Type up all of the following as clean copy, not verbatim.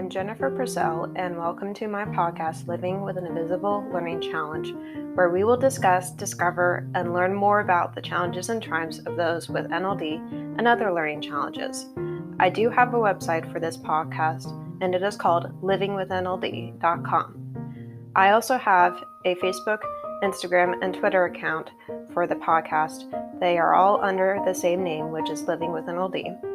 I'm Jennifer Purcell, and welcome to my podcast, Living with an Invisible Learning Challenge, where we will discuss, discover, and learn more about the challenges and triumphs of those with NLD and other learning challenges. I do have a website for this podcast, and it is called livingwithnld.com. I also have a Facebook, Instagram, and Twitter account for the podcast. They are all under the same name, which is Living with NLD.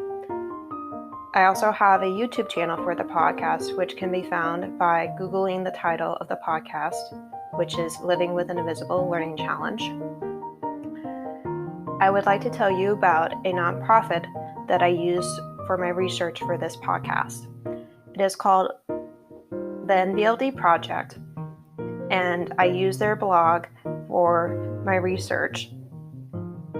I also have a YouTube channel for the podcast, which can be found by Googling the title of the podcast, which is Living with an Invisible Learning Challenge. I would like to tell you about a nonprofit that I use for my research for this podcast. It is called the NLD Project, and I use their blog for my research.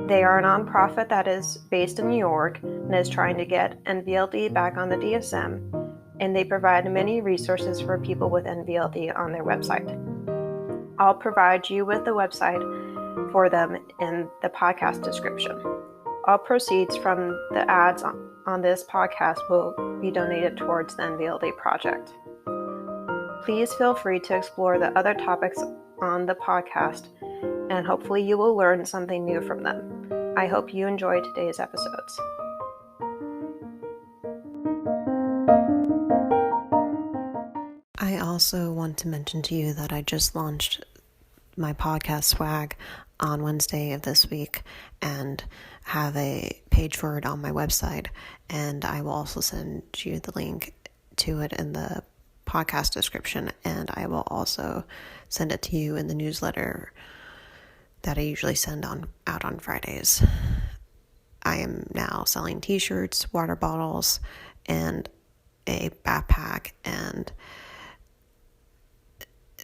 They are a nonprofit that is based in New York and is trying to get NVLD back on the DSM, and they provide many resources for people with NVLD on their website. I'll provide you with the website for them in the podcast description. All proceeds from the ads on this podcast will be donated towards the NVLD project. Please feel free to explore the other topics on the podcast, and hopefully you will learn something new from them. I hope you enjoy today's episodes. I also want to mention to you that I just launched my podcast swag on Wednesday of this week and have a page for it on my website, and I will also send you the link to it in the podcast description, and I will also send it to you in the newsletter that I usually send out on Fridays. I am now selling t-shirts, water bottles, and a backpack, and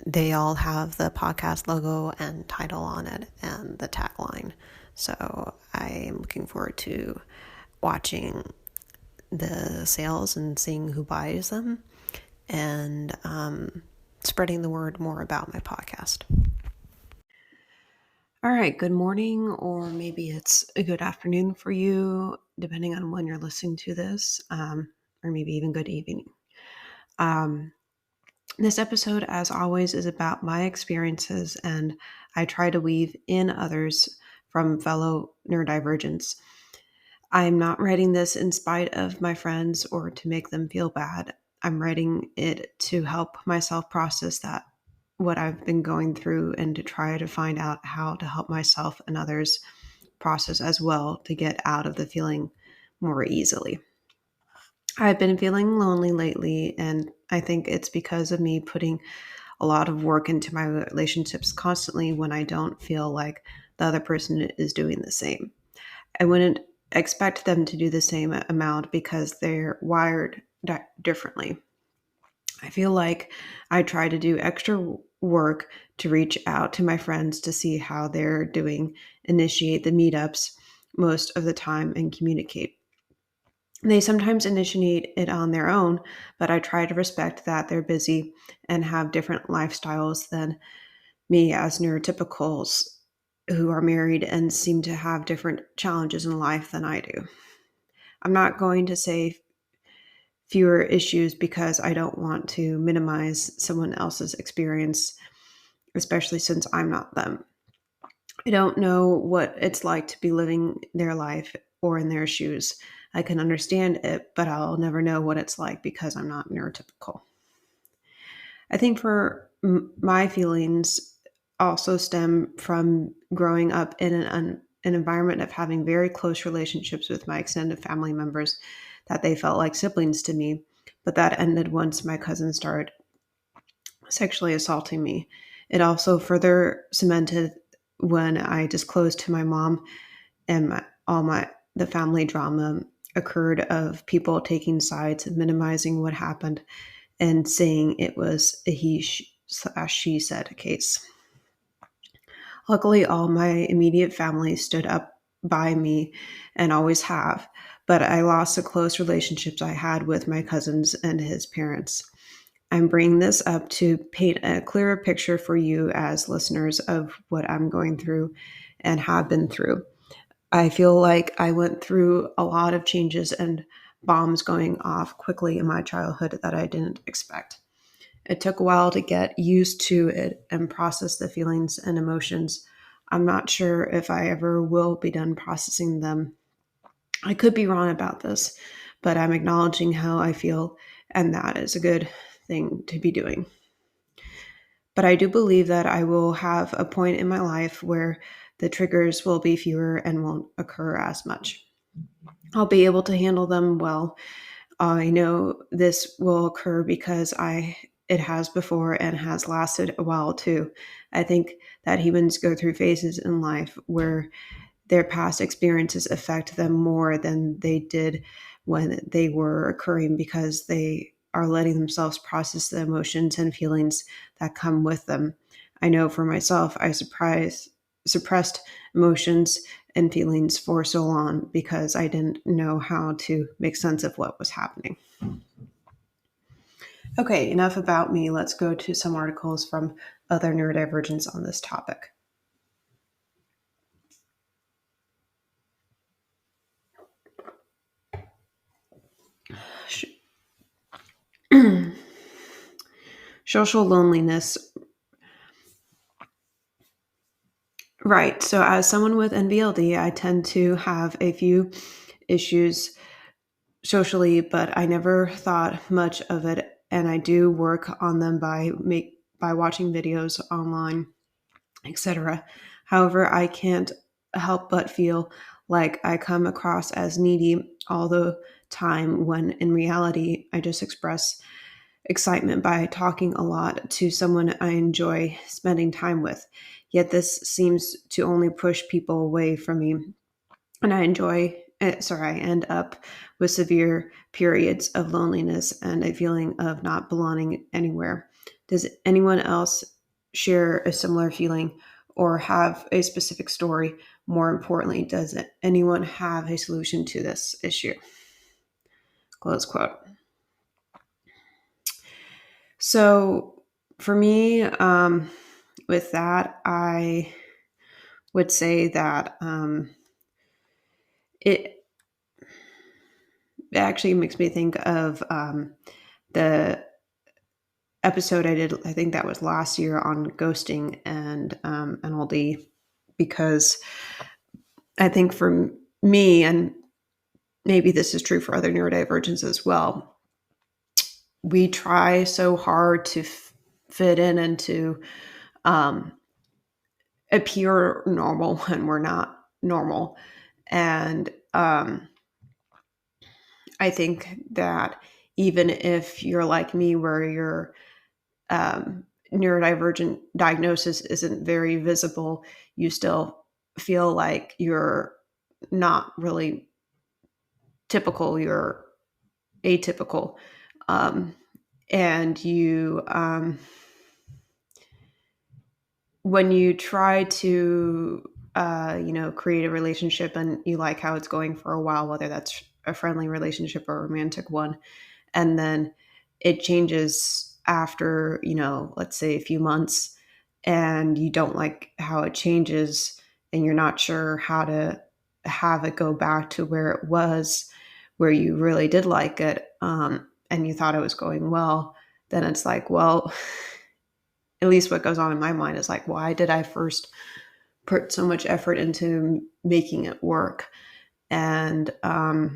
they all have the podcast logo and title on it and the tagline. So I am looking forward to watching the sales and seeing who buys them, and spreading the word more about my podcast. All right, good morning, or maybe it's a good afternoon for you, depending on when you're listening to this, or maybe even good evening. This episode, as always, is about my experiences, and I try to weave in others from fellow neurodivergents. I'm not writing this in spite of my friends or to make them feel bad. I'm writing it to help myself process what I've been going through, and to try to find out how to help myself and others process as well, to get out of the feeling more easily. I've been feeling lonely lately, and I think it's because of me putting a lot of work into my relationships constantly when I don't feel like the other person is doing the same. I wouldn't expect them to do the same amount because they're wired differently. I feel like I try to do extra work to reach out to my friends to see how they're doing, initiate the meetups most of the time, and communicate. They sometimes initiate it on their own, but I try to respect that they're busy and have different lifestyles than me as neurotypicals who are married and seem to have different challenges in life than I do. I'm not going to say fewer issues because I don't want to minimize someone else's experience, especially since I'm not them. I don't know what it's like to be living their life or in their shoes. I can understand it, but I'll never know what it's like because I'm not neurotypical. I think for my feelings also stem from growing up in an environment of having very close relationships with my extended family members, that they felt like siblings to me, but that ended once my cousin started sexually assaulting me. It also further cemented when I disclosed to my mom, and the family drama occurred of people taking sides and minimizing what happened and saying it was a she said case. Luckily, all my immediate family stood up by me and always have, but I lost the close relationships I had with my cousins and his parents. I'm bringing this up to paint a clearer picture for you as listeners of what I'm going through and have been through. I feel like I went through a lot of changes, and bombs going off quickly in my childhood that I didn't expect. It took a while to get used to it and process the feelings and emotions. I'm not sure if I ever will be done processing them. I could be wrong about this, but I'm acknowledging how I feel, and that is a good thing to be doing. But I do believe that I will have a point in my life where the triggers will be fewer and won't occur as much. I'll be able to handle them well. I know this will occur because I it has before and has lasted a while too. I think that humans go through phases in life where their past experiences affect them more than they did when they were occurring because they are letting themselves process the emotions and feelings that come with them. I know for myself, suppressed emotions and feelings for so long because I didn't know how to make sense of what was happening. Okay, enough about me. Let's go to some articles from other neurodivergents on this topic. Social loneliness. Right. So, as someone with NVLD, I tend to have a few issues socially, but I never thought much of it. And I do work on them by watching videos online, etc. However, I can't help but feel like I come across as needy all the time when in reality I just express excitement by talking a lot to someone I enjoy spending time with. Yet this seems to only push people away from me, and I end up with severe periods of loneliness and a feeling of not belonging anywhere. Does anyone else share a similar feeling or have a specific story? More importantly, does anyone have a solution to this issue? Close quote. So for me, with that, I would say that it actually makes me think of the episode I did, I think that was last year, on ghosting and NLD, because I think for me, and maybe this is true for other neurodivergents as well, we try so hard to fit in and to um, appear normal when we're not normal. And I think that even if you're like me, where your neurodivergent diagnosis isn't very visible, you still feel like you're not really typical, you're atypical. Um, and when you try to, create a relationship and you like how it's going for a while, whether that's a friendly relationship or a romantic one, and then it changes after, let's say a few months, and you don't like how it changes and you're not sure how to have it go back to where it was, where you really did like it, and you thought it was going well, then it's like, well, at least what goes on in my mind is like, why did I first put so much effort into making it work? And I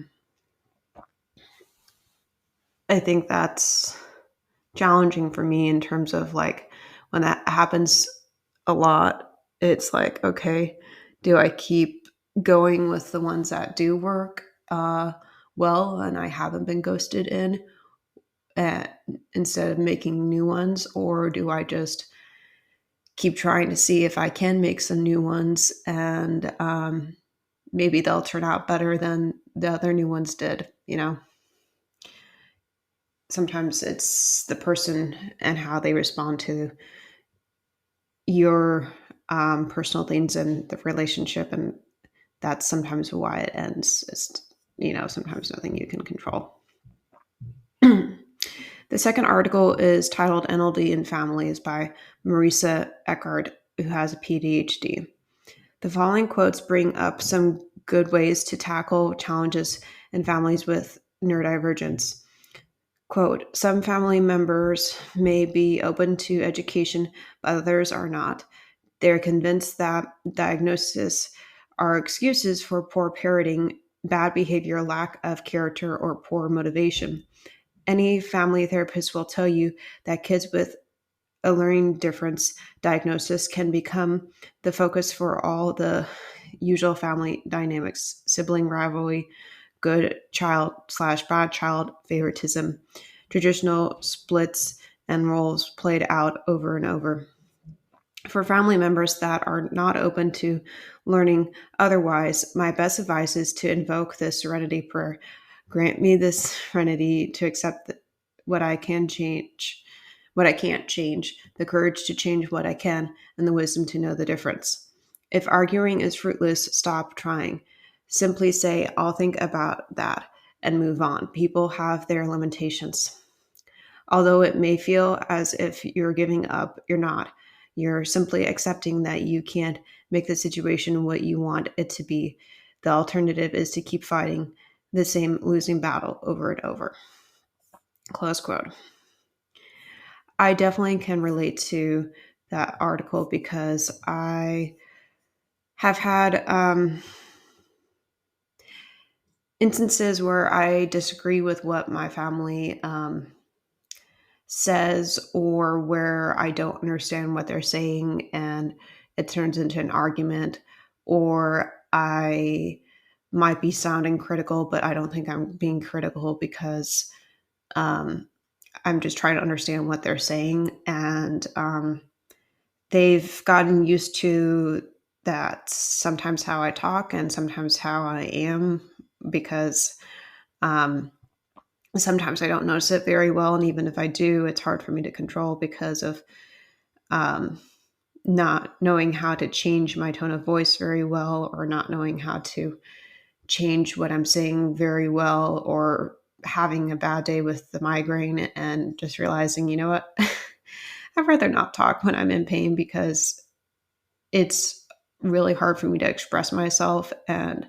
think that's challenging for me in terms of like when that happens a lot, it's like, okay, do I keep going with the ones that do work well and I haven't been ghosted in, uh, instead of making new ones, or do I just keep trying to see if I can make some new ones and maybe they'll turn out better than the other new ones did, Sometimes it's the person and how they respond to your personal things and the relationship, and that's sometimes why it ends. It's sometimes nothing you can control. The second article is titled "NLD in Families" by Marisa Eckert, who has a PhD. The following quotes bring up some good ways to tackle challenges in families with neurodivergence. Quote, some family members may be open to education, but others are not. They're convinced that diagnoses are excuses for poor parenting, bad behavior, lack of character, or poor motivation. Any family therapist will tell you that kids with a learning difference diagnosis can become the focus for all the usual family dynamics, sibling rivalry, good child slash bad child favoritism, traditional splits and roles played out over and over. For family members that are not open to learning otherwise, my best advice is to invoke the serenity prayer. Grant me this serenity to accept what I can change, what I can't change, the courage to change what I can, and the wisdom to know the difference. If arguing is fruitless, stop trying. Simply say, I'll think about that and move on. People have their limitations. Although it may feel as if you're giving up, you're not. You're simply accepting that you can't make the situation what you want it to be. The alternative is to keep fighting the same losing battle over and over. Close quote. I definitely can relate to that article because I have had instances where I disagree with what my family says, or where I don't understand what they're saying and it turns into an argument, or I might be sounding critical, but I don't think I'm being critical because um, I'm just trying to understand what they're saying. And they've gotten used to that sometimes how I talk and sometimes how I am because um, sometimes I don't notice it very well. And even if I do, it's hard for me to control because of um, not knowing how to change my tone of voice very well, or not knowing how to change what I'm saying very well, or having a bad day with the migraine and just realizing, you know what, I'd rather not talk when I'm in pain because it's really hard for me to express myself. And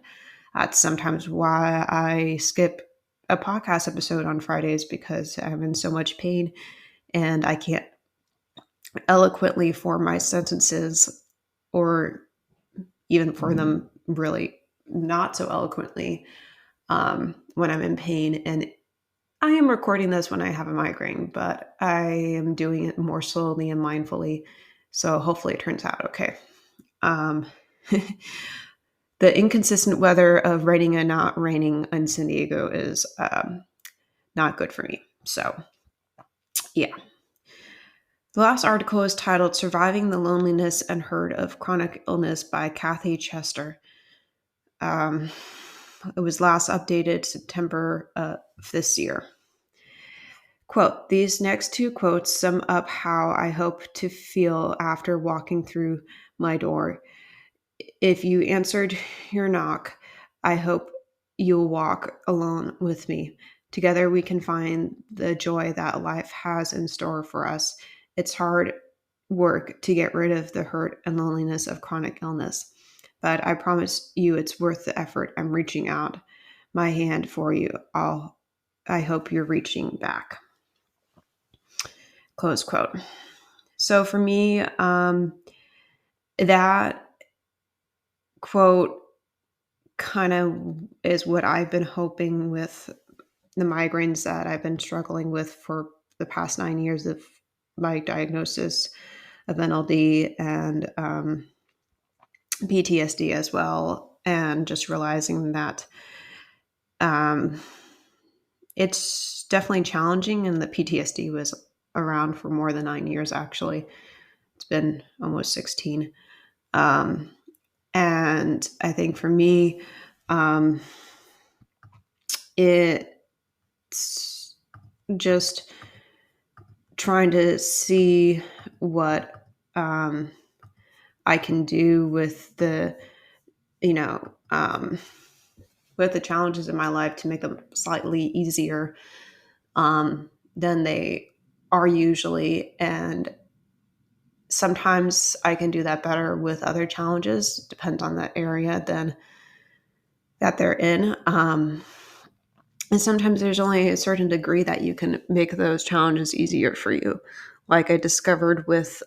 that's sometimes why I skip a podcast episode on Fridays because I'm in so much pain and I can't eloquently form my sentences, or even for them really not so eloquently when I'm in pain. And I am recording this when I have a migraine, but I am doing it more slowly and mindfully. So hopefully it turns out okay. Um, the inconsistent weather of raining and not raining in San Diego is not good for me. So, yeah. The last article is titled Surviving the Loneliness and Hurt of Chronic Illness by Kathy Chester. Um, it was last updated September of this year. Quote, these next two quotes sum up how I hope to feel after walking through my door. If you answered your knock, I hope you'll walk alone with me. Together we can find the joy that life has in store for us. It's hard work to get rid of the hurt and loneliness of chronic illness, but I promise you it's worth the effort. I'm reaching out my hand for you. I hope you're reaching back. Close quote. So for me, that quote kind of is what I've been hoping with the migraines that I've been struggling with for the past 9 years of my diagnosis of NLD and PTSD as well. And just realizing that um, it's definitely challenging, and the PTSD was around for more than 9 years, actually. It's been almost 16. And I think for me, it's just trying to see what I can do with the, you know, with the challenges in my life to make them slightly easier than they are usually. And sometimes I can do that better with other challenges, depends on the area then that they're in. And sometimes there's only a certain degree that you can make those challenges easier for you. Like I discovered with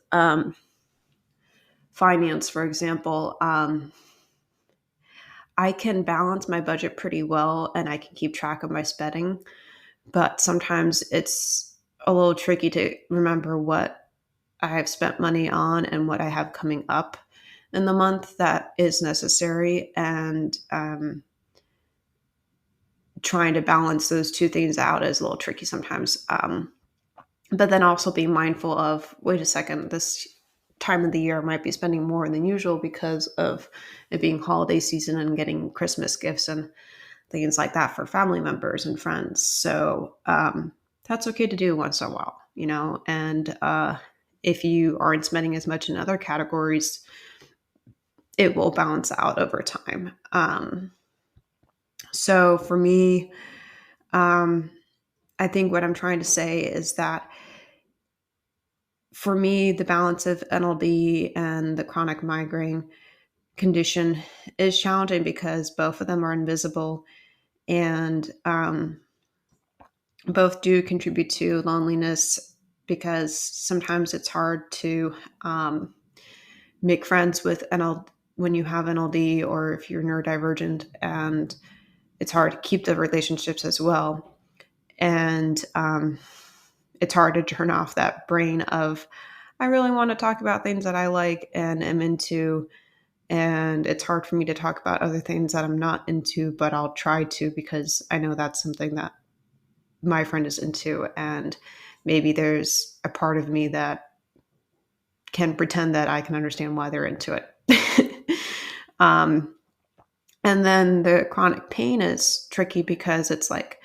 finance, for example, I can balance my budget pretty well and I can keep track of my spending, but sometimes it's a little tricky to remember what I have spent money on and what I have coming up in the month that is necessary. And trying to balance those two things out is a little tricky sometimes. But then also being mindful of, wait a second, this time of the year I might be spending more than usual because of it being holiday season and getting Christmas gifts and things like that for family members and friends. So that's okay to do once in a while, and if you aren't spending as much in other categories, it will balance out over time. So for me, I think what I'm trying to say is that for me, the balance of NLD and the chronic migraine condition is challenging because both of them are invisible and both do contribute to loneliness because sometimes it's hard to make friends with NLD when you have NLD or if you're neurodivergent, and it's hard to keep the relationships as well. And it's hard to turn off that brain of, I really want to talk about things that I like and am into. And it's hard for me to talk about other things that I'm not into, but I'll try to because I know that's something that my friend is into. And maybe there's a part of me that can pretend that I can understand why they're into it. And then the chronic pain is tricky because it's like,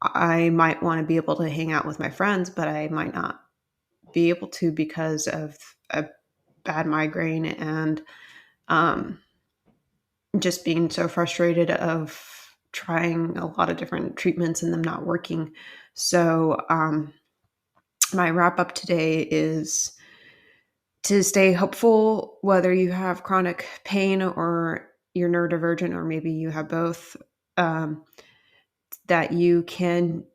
I might want to be able to hang out with my friends, but I might not be able to because of a bad migraine and just being so frustrated of trying a lot of different treatments and them not working. So my wrap up today is to stay hopeful, whether you have chronic pain or you're neurodivergent, or maybe you have both, that you can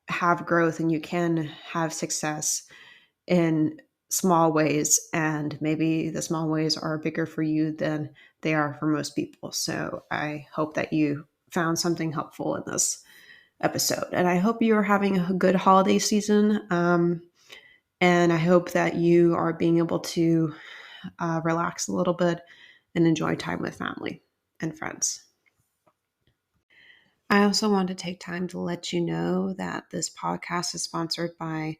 have growth and you can have success in small ways, and maybe the small ways are bigger for you than they are for most people. So I hope that you found something helpful in this episode, and I hope you are having a good holiday season, and I hope that you are being able to relax a little bit and enjoy time with family and friends. I also want to take time to let you know that this podcast is sponsored by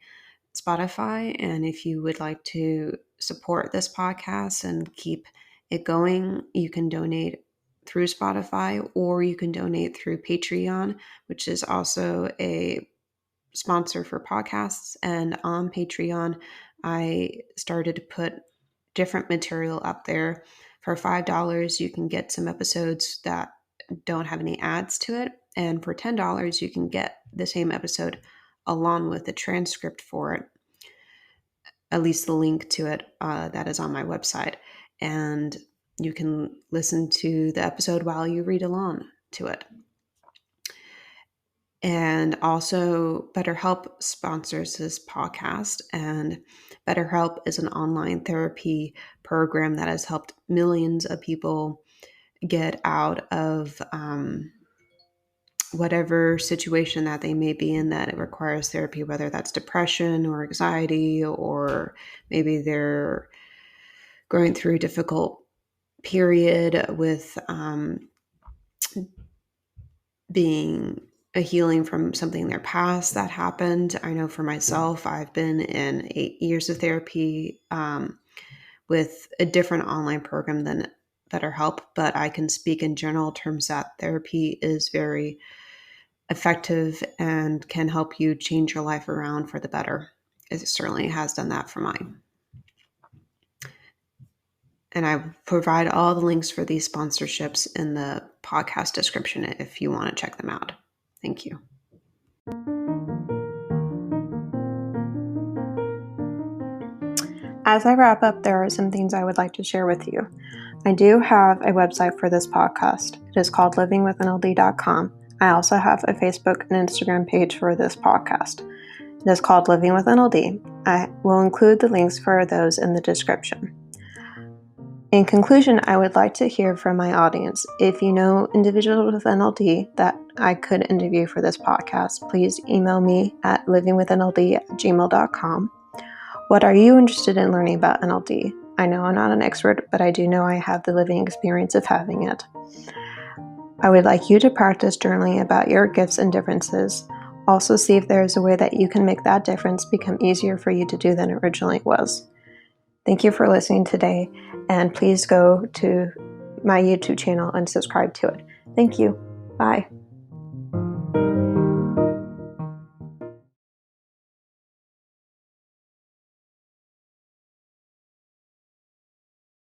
Spotify. And if you would like to support this podcast and keep it going, you can donate through Spotify or you can donate through Patreon, which is also a sponsor for podcasts. And on Patreon, I started to put different material up there. For $5, you can get some episodes that don't have any ads to it. And for $10, you can get the same episode along with the transcript for it, at least the link to it that is on my website. And you can listen to the episode while you read along to it. And also, BetterHelp sponsors this podcast. And BetterHelp is an online therapy program that has helped millions of people get out of whatever situation that they may be in that it requires therapy, whether that's depression or anxiety, or maybe they're going through a difficult period with being a healing from something in their past that happened. I know for myself, I've been in 8 years of therapy with a different online program than BetterHelp, but I can speak in general terms that therapy is very effective and can help you change your life around for the better. It certainly has done that for mine. And I provide all the links for these sponsorships in the podcast description if you want to check them out. Thank you. As I wrap up, there are some things I would like to share with you. I do have a website for this podcast. It is called livingwithnld.com. I also have a Facebook and Instagram page for this podcast. It is called Living with NLD. I will include the links for those in the description. In conclusion, I would like to hear from my audience. If you know individuals with NLD that I could interview for this podcast, please email me at livingwithnld@gmail.com. What are you interested in learning about NLD? I know I'm not an expert, but I do know I have the living experience of having it. I would like you to practice journaling about your gifts and differences. Also, see if there is a way that you can make that difference become easier for you to do than it originally was. Thank you for listening today, and please go to my YouTube channel and subscribe to it. Thank you. Bye.